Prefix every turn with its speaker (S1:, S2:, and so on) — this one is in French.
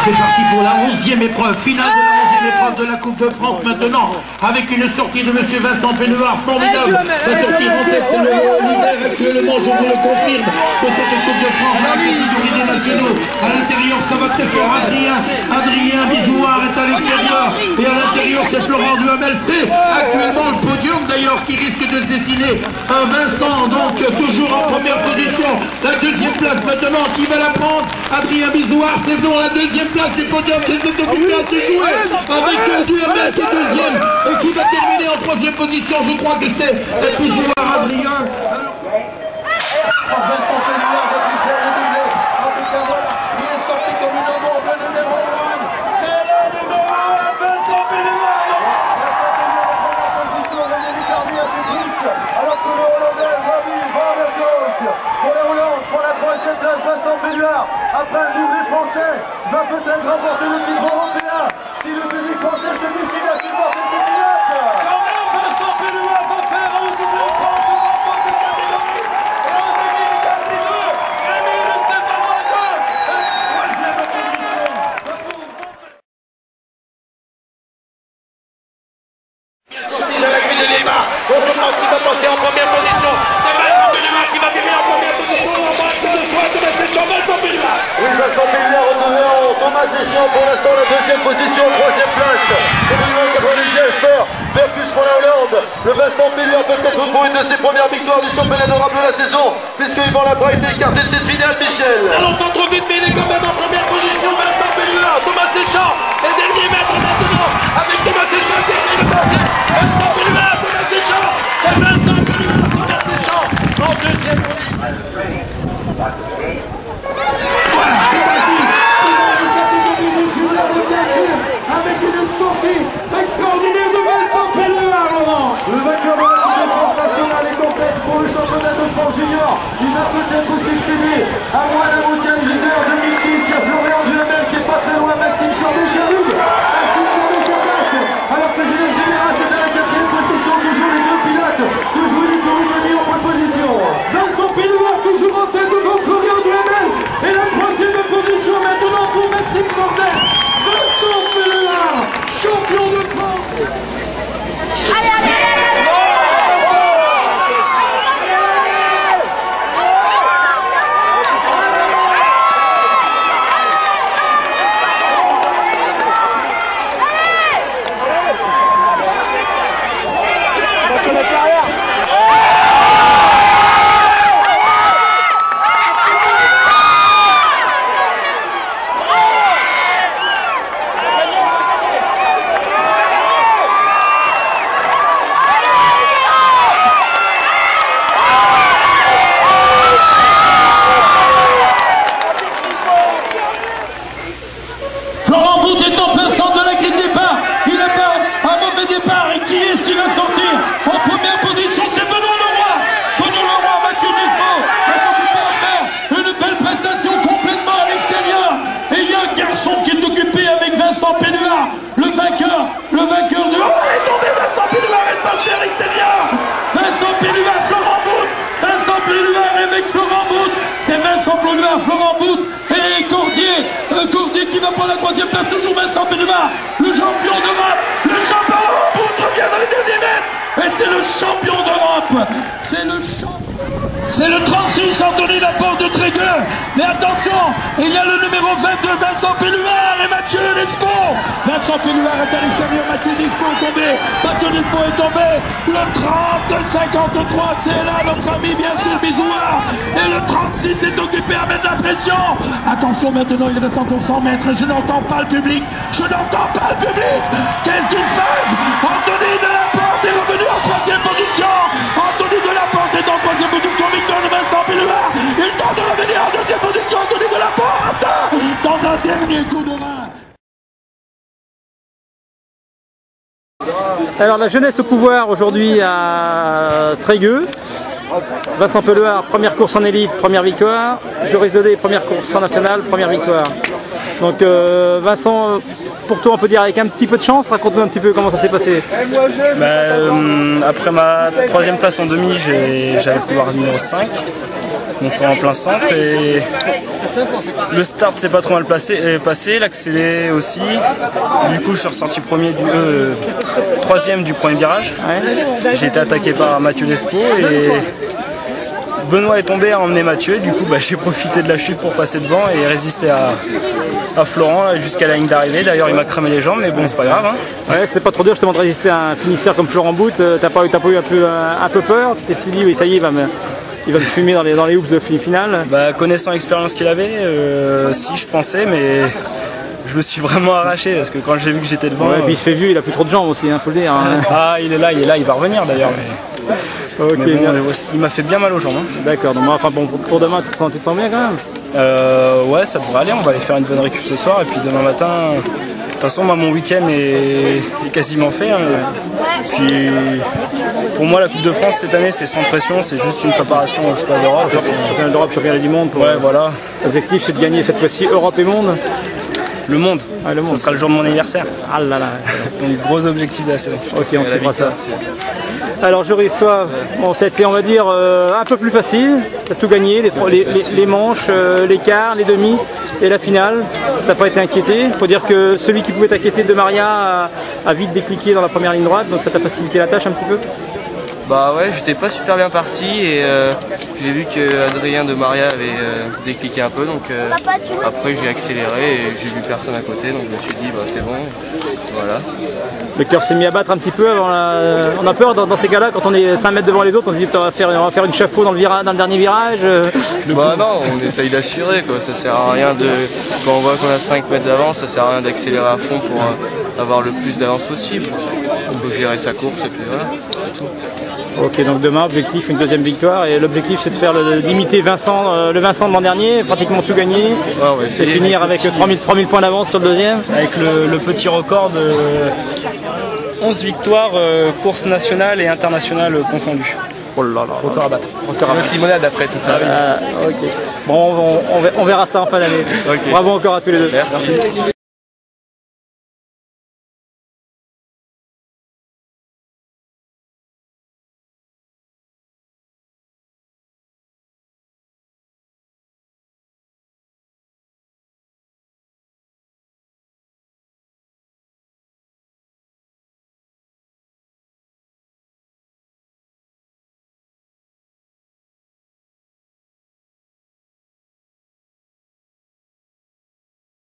S1: C'est parti pour la 11e épreuve, finale de la 11e épreuve de la Coupe de France maintenant, avec une sortie de monsieur Vincent Pénuard, formidable. La sortie en tête, c'est le leader actuellement, je vous le confirme, de cette Coupe de France, la catégorie des nationaux. À l'intérieur, ça va très fort. Adrien Bizouard est à l'extérieur, et à l'intérieur, c'est Florent Duhamel. C'est actuellement le podium d'ailleurs qui risque de se dessiner. Vincent, donc, toujours en première position. La deuxième place maintenant, qui va la prendre? Adrien Bizouard, c'est dans la deuxième place du podium qui s'est occupé à se jouer avec Duhamel qui est deuxième et qui va terminer en troisième position. Je crois que c'est Bizouard Adrien. Vincent Pénuard va lui faire le doublé. En tout cas, voilà, il est sorti comme une bombe, le numéro 1. C'est le numéro 1, Vincent Pénuard.
S2: Vincent Pénuard en première position, René Ricardi à ses trousses, alors que le Hollandais Wami van der Kolk pour la Hollande, pour la troisième place, Vincent Pénuard, après un doublé français, va peut-être remporter le titre européen si le public français se décide à supporter ses pilotes.
S1: Quand même, Vincent Pénuard va faire un doublé France. Donc je pense qu'il va passer en première position. C'est Vincent Pénuard qui va terminer en première position. On va que ce soit Thomas Deschamps, Vincent Pénuard.
S2: Oui, Vincent Pénuard retrouvé en Thomas Deschamps pour l'instant la deuxième position, troisième place. 2090 Jesper, Berkus pour la Hollande. Le Vincent Pénuard peut-être pour une de ses premières victoires du championnat d'Europe de la saison, puisque Yvan Lapin a été écarté de cette finale, Michel.
S1: On l'entend trop vite, mais il est quand même en première position. Vincent Pénuard, Thomas Deschamps est dernier maître maintenant, avec Thomas Deschamps qui essaie de passer. Vincent Pénuard, Thomas Deschamps, c'est Vincent Pénuard, Thomas Deschamps en deuxième position. Voilà, c'est parti. C'est dans la catégorie des juniors, bien sûr, avec une sortie extraordinaire de Vincent Pénuard, Laurent.
S2: Le vainqueur de la Coupe de France nationale est en tête pour le championnat de France junior. Il va peut-être succéder à Moana Mokai, leader 2006. Il y a Florian Duhamel qui est pas très loin, Maxime Sardou qui arrive. Maxime Sardou qui attaque. Alors que Julien Zubera c'est à la quatrième position. Toujours les deux pilotes de jouer du Tour-Moni en bonne position.
S1: Vincent Pénuard toujours en tête devant Florian Duhamel. Et la troisième position maintenant pour Maxime Sardou. Vincent Pénuard, champion de France.
S3: Allez, allez, allez, allez.
S1: Le vainqueur de... Oh, il est tombé, Vincent Pénuard est passé à l'extérieur. Vincent Pénuard, Florent Bout. Vincent Pénuard avec Florent Bout. C'est Vincent Pénuard, Florent Bout et Cordier qui va prendre la troisième place. Toujours Vincent Pénuard, le champion d'Europe. Le champion Florent Bout revient dans les derniers mètres. Et c'est le champion d'Europe. C'est le champion. C'est le 36, Anthony Laporte de Trégueux. Mais attention, il y a le numéro 22, Vincent Pénuard et Mathieu Lescaut. Vincent Pénuard est à l'extérieur, Mathieu Lescaut est tombé. Mathieu Lescaut est tombé. Le 30-53, c'est là notre ami, bien sûr, Bizouard. Et le 36 est occupé à mettre la pression. Attention, maintenant, il reste encore 100 mètres. Je n'entends pas le public. Je n'entends pas le public. Qu'est-ce qui se passe? Anthony Delaporte est revenu en troisième position. Anthony Delaporte est en troisième position. Victoire de Vincent Pénuard. Il tente de revenir en deuxième position. Anthony Delaporte dans un dernier coup de rein.
S4: Alors la jeunesse au pouvoir aujourd'hui à Trégueux. Vincent Pénuard, première course en élite, première victoire. Joris Daudet, première course en nationale, première victoire. Donc Vincent, pour toi on peut dire avec un petit peu de chance, raconte-nous un petit peu comment ça s'est passé.
S5: Après ma troisième place en demi, j'avais le couloir numéro 5, donc en plein centre, et Le start s'est pas trop mal passé, l'accélé aussi. Du coup, je suis ressorti troisième du premier virage. Ouais. J'ai été attaqué par Mathieu Despo et Benoît est tombé à emmener Mathieu. Du coup, j'ai profité de la chute pour passer devant et résister à Florent jusqu'à la ligne d'arrivée. D'ailleurs, il m'a cramé les jambes, mais bon, c'est pas grave. Hein.
S4: Ouais, c'est pas trop dur justement de résister à un finisseur comme Florent Bout. T'as pas eu un peu peur? Tu t'es dit, oui, ça y est, il va me fumer dans les hoops de finale.
S5: Connaissant l'expérience qu'il avait, si je pensais, mais je me suis vraiment arraché parce que quand j'ai vu que j'étais devant.
S4: Ouais, puis il se fait vieux, il a plus trop de jambes aussi, faut le dire. Hein.
S5: Ah, il est là, il va revenir d'ailleurs. Mais...
S4: ok,
S5: mais bon,
S4: bien.
S5: Il m'a fait bien mal aux jambes. Hein.
S4: D'accord, donc enfin, bon, pour demain, tu te sens bien quand même?
S5: Ouais, ça devrait aller, on va aller faire une bonne récup ce soir et puis demain matin. De toute façon, mon week-end est quasiment fait. Hein. Puis, pour moi, la Coupe de France cette année, c'est sans pression, c'est juste une préparation au championnat d'Europe.
S4: Championnat d'Europe, championnat du monde.
S5: Ouais, voilà.
S4: L'objectif, c'est de gagner cette fois-ci Europe et monde.
S5: Le monde.
S4: Ah, le monde.
S5: Ce sera le jour de mon anniversaire.
S4: Ah là là.
S5: Donc, gros objectif de la saison.
S4: Ok, on suivra ça. Alors, Joris, toi, bon, ça a été, on va dire, un peu plus facile. Tu as tout gagné, les manches, les quarts, les demi et la finale. Tu n'as pas été inquiété. Il faut dire que celui qui pouvait t'inquiéter de Maria a vite décliqué dans la première ligne droite, donc ça t'a facilité la tâche un petit peu?
S6: Bah ouais, j'étais pas super bien parti et j'ai vu que Adrien de Maria avait décliqué un peu, donc après j'ai accéléré et j'ai vu personne à côté, donc je me suis dit c'est bon, voilà.
S4: Le cœur s'est mis à battre un petit peu avant on a peur dans ces cas-là, quand on est 5 mètres devant les autres, on se dit on va faire une chafaud dans le dernier virage.
S6: Bah non, on essaye d'assurer quoi, ça sert à rien quand on voit qu'on a 5 mètres d'avance, ça sert à rien d'accélérer à fond pour avoir le plus d'avance possible. Il faut gérer sa course et puis voilà, c'est tout.
S4: Ok, donc demain, objectif, une deuxième victoire. Et l'objectif, c'est de faire d'imiter Vincent, le Vincent de l'an dernier, pratiquement tout gagner. Ouais, et finir avec 3000 points d'avance sur le deuxième.
S5: Avec le petit record de 11 victoires, courses nationales et internationales confondues.
S4: Oh là là.
S5: Record à battre.
S6: C'est notre limonade après, c'est ça.
S4: Ok. Bon, on verra ça en fin d'année. Okay. Bravo encore à tous les deux.
S6: Merci.